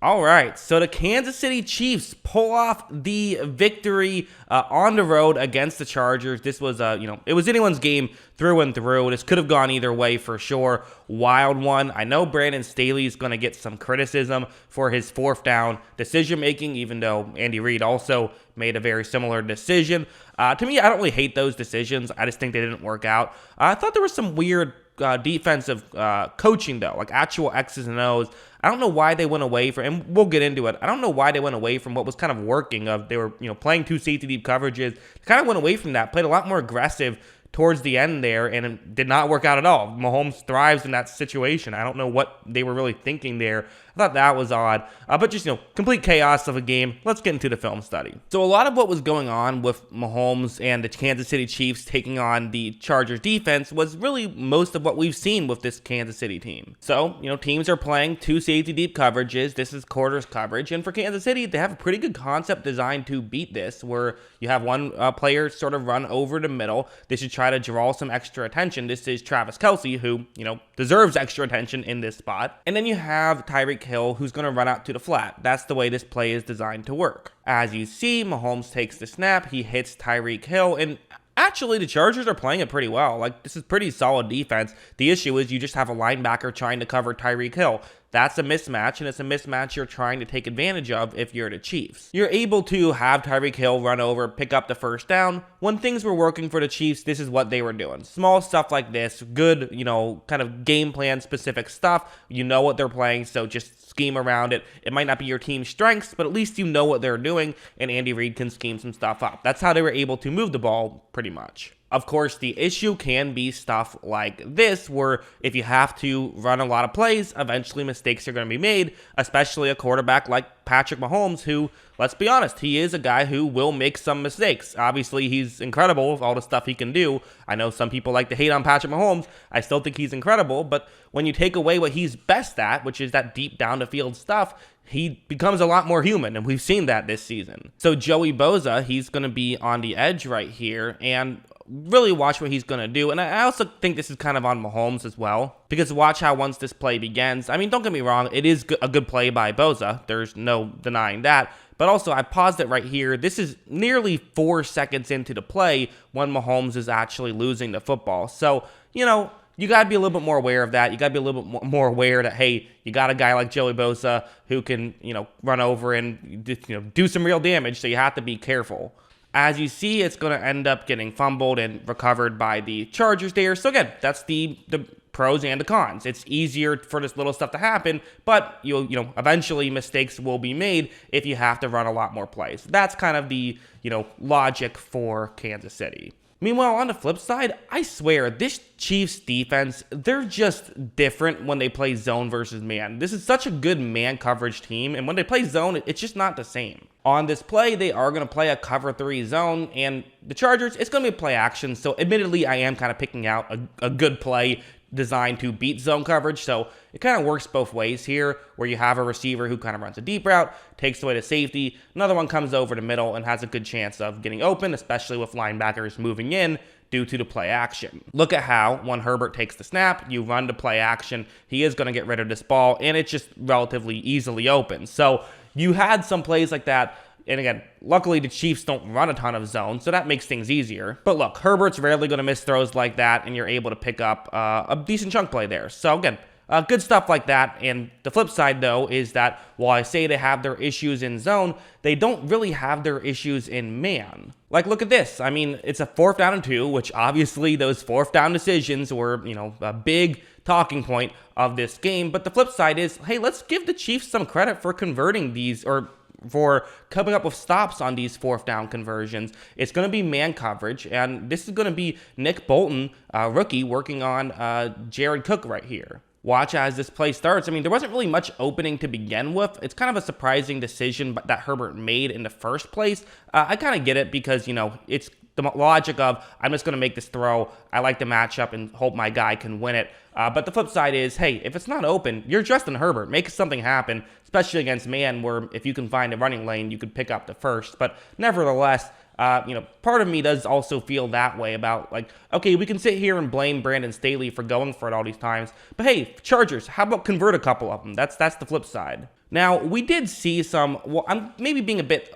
All right, so the Kansas City Chiefs pull off the victory on the road against the Chargers. This was, it was anyone's game through and through. This could have gone either way for sure. Wild one. I know Brandon Staley is going to get some criticism for his fourth down decision-making, even though Andy Reid also made a very similar decision. To me, I don't really hate those decisions. I just think they didn't work out. I thought there was some weird defensive coaching, though, like actual X's and O's. I don't know why they went away from, and we'll get into it. I don't know why they went away from what was kind of working. They were, playing two safety deep coverages. Kind of went away from that, played a lot more aggressive towards the end there, and it did not work out at all. Mahomes thrives in that situation. I don't know what they were really thinking there. I thought that was odd, but just, complete chaos of a game. Let's get into the film study. So a lot of what was going on with Mahomes and the Kansas City Chiefs taking on the Chargers defense was really most of what we've seen with this Kansas City team. So, teams are playing two safety deep coverages. This is quarters coverage, and for Kansas City, they have a pretty good concept designed to beat this, where you have one player sort of run over the middle. They should try to draw some extra attention. This is Travis Kelce, who, deserves extra attention in this spot. And then you have Tyreek Hill, who's going to run out to the flat. That's the way this play is designed to work. As you see, Mahomes takes the snap, he hits Tyreek Hill, and actually, the Chargers are playing it pretty well. This is pretty solid defense. The issue is you just have a linebacker trying to cover Tyreek Hill. That's a mismatch, and it's a mismatch you're trying to take advantage of if you're the Chiefs. You're able to have Tyreek Hill run over, pick up the first down. When things were working for the Chiefs, this is what they were doing. Small stuff like this, good, kind of game plan specific stuff. You know what they're playing, so just scheme around it. It might not be your team's strengths, but at least you know what they're doing, and Andy Reid can scheme some stuff up. That's how they were able to move the ball pretty much. Of course, the issue can be stuff like this, where if you have to run a lot of plays, eventually mistakes are going to be made, especially a quarterback like Patrick Mahomes, who, let's be honest, he is a guy who will make some mistakes. Obviously, he's incredible with all the stuff he can do. I know some people like to hate on Patrick Mahomes. I still think he's incredible, but when you take away what he's best at, which is that deep down the field stuff, he becomes a lot more human, and we've seen that this season. So Joey Bosa, he's going to be on the edge right here, and really watch what he's going to do. And I also think this is kind of on Mahomes as well, because watch how once this play begins, I mean, don't get me wrong, it is a good play by Bosa. There's no denying that. But also, I paused it right here. This is nearly 4 seconds into the play when Mahomes is actually losing the football. So, you got to be a little bit more aware of that. You got to be a little bit more aware that, hey, you got a guy like Joey Bosa who can, run over and, do some real damage. So you have to be careful. As you see, it's going to end up getting fumbled and recovered by the Chargers there. So again, that's the pros and the cons. It's easier for this little stuff to happen, but eventually mistakes will be made if you have to run a lot more plays. That's kind of the, logic for Kansas City. Meanwhile, on the flip side, I swear, this Chiefs defense, they're just different when they play zone versus man. This is such a good man coverage team, and when they play zone, it's just not the same. On this play, they are going to play a cover 3 zone, and the Chargers, it's going to be play action, so admittedly, I am kind of picking out a good play designed to beat zone coverage, so it kind of works both ways here, where you have a receiver who kind of runs a deep route, takes away the safety, another one comes over the middle and has a good chance of getting open, especially with linebackers moving in due to the play action. Look at how when Herbert takes the snap, you run to play action, he is going to get rid of this ball, and it's just relatively easily open. So you had some plays like that. And again, luckily the Chiefs don't run a ton of zone, so that makes things easier. But look, Herbert's rarely going to miss throws like that, and you're able to pick up a decent chunk play there. So again, good stuff like that. And the flip side, though, is that while I say they have their issues in zone, they don't really have their issues in man. Like, look at this. I mean, it's a 4th down and 2, which obviously those 4th down decisions were, a big talking point of this game. But the flip side is, hey, let's give the Chiefs some credit for converting these, or for coming up with stops on these 4th down conversions. It's going to be man coverage, and this is going to be Nick Bolton, rookie, working on Jared Cook right here. Watch as this play starts. I mean, there wasn't really much opening to begin with. It's kind of a surprising decision that Herbert made in the first place. I kind of get it because, it's the logic of, I'm just going to make this throw. I like the matchup and hope my guy can win it. But the flip side is, hey, if it's not open, you're Justin Herbert. Make something happen, especially against man, where if you can find a running lane, you could pick up the first. But nevertheless, Part of me does also feel that way about, like, okay, we can sit here and blame Brandon Staley for going for it all these times, but hey, Chargers, how about convert a couple of them? That's the flip side. Now, we did see some, well, I'm maybe being a bit,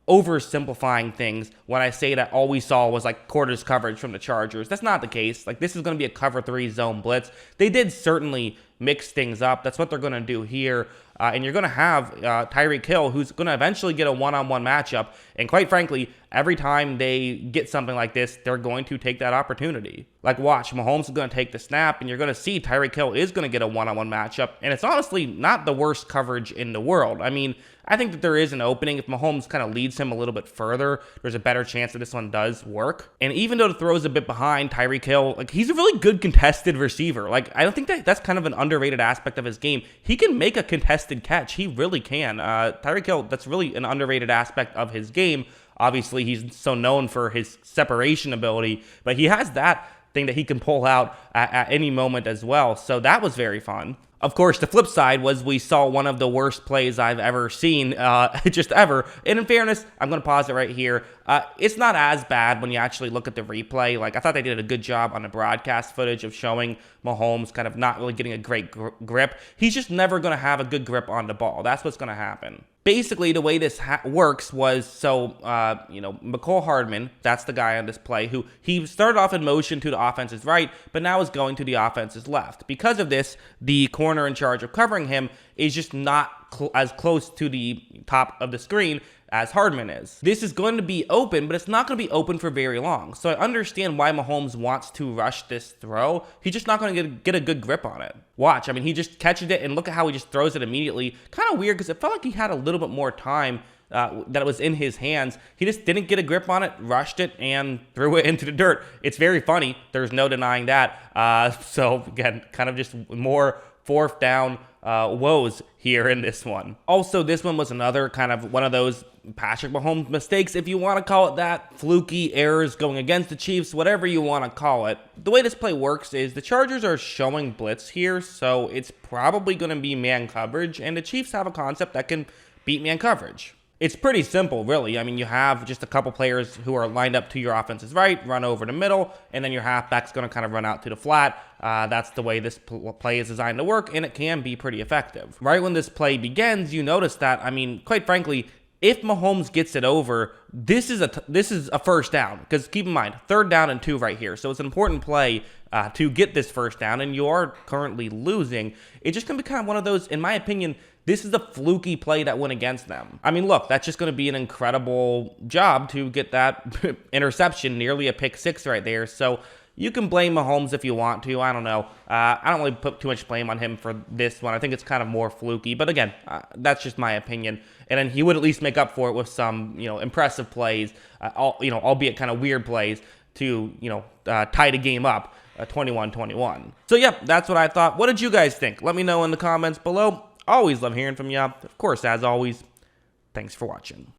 oversimplifying things when I say that all we saw was like quarters coverage from the Chargers. That's not the case. Like, this is going to be a cover 3 zone blitz. They did certainly mix things up. That's what they're going to do here. And you're going to have Tyreek Hill, who's going to eventually get a one-on-one matchup. And quite frankly, every time they get something like this, they're going to take that opportunity. Like, watch, Mahomes is going to take the snap, and you're going to see Tyreek Hill is going to get a one-on-one matchup. And it's honestly not the worst coverage in the world. I mean, I think that there is an opening. If Mahomes kind of leads him a little bit further, there's a better chance that this one does work. And even though the throw is a bit behind, Tyreek Hill, like, he's a really good contested receiver. Like, I don't think that's kind of an underrated aspect of his game. He can make a contested catch. He really can. Tyreek Hill, that's really an underrated aspect of his game. Obviously, he's so known for his separation ability, but he has that thing that he can pull out at any moment as well. So that was very fun. Of course, the flip side was we saw one of the worst plays I've ever seen, just ever. And in fairness, I'm going to pause it right here. It's not as bad when you actually look at the replay. Like, I thought they did a good job on the broadcast footage of showing Mahomes kind of not really getting a great grip. He's just never going to have a good grip on the ball. That's what's going to happen. Basically, the way this works was, McCole Hardman, that's the guy on this play, who he started off in motion to the offense's right, but now is going to the offense's left. Because of this, the corner in charge of covering him is just not as close to the top of the screen as Hardman is. This is going to be open, but it's not going to be open for very long. So I understand why Mahomes wants to rush this throw. He's just not going to get a good grip on it. Watch, I mean, he just catches it, and look at how he just throws it immediately. Kind of weird, because it felt like he had a little bit more time that it was in his hands. He just didn't get a grip on it, rushed it, and threw it into the dirt. It's very funny. There's no denying that. So again, kind of just more fourth down woes here in this one. Also, this one was another kind of one of those Patrick Mahomes mistakes, if you want to call it that, fluky errors going against the Chiefs, whatever you want to call it. The way this play works is the Chargers are showing blitz here, so it's probably going to be man coverage, and the Chiefs have a concept that can beat man coverage. It's pretty simple, really. I mean, you have just a couple players who are lined up to your offense's right, run over the middle, and then your halfback's going to kind of run out to the flat. That's the way this play is designed to work, and it can be pretty effective. Right when this play begins, you notice that, I mean, quite frankly, if Mahomes gets it over, this is a first down. Because keep in mind, 3rd down and 2 right here. So it's an important play to get this first down, and you are currently losing. It's just going to be kind of one of those, in my opinion, this is a fluky play that went against them. I mean, look, that's just going to be an incredible job to get that interception, nearly a pick 6 right there. So you can blame Mahomes if you want to. I don't know. I don't really put too much blame on him for this one. I think it's kind of more fluky. But again, that's just my opinion. And then he would at least make up for it with some, impressive plays, albeit kind of weird plays to, tie the game up 21-21. So, yeah, that's what I thought. What did you guys think? Let me know in the comments below. Always love hearing from you. Of course, as always, thanks for watching.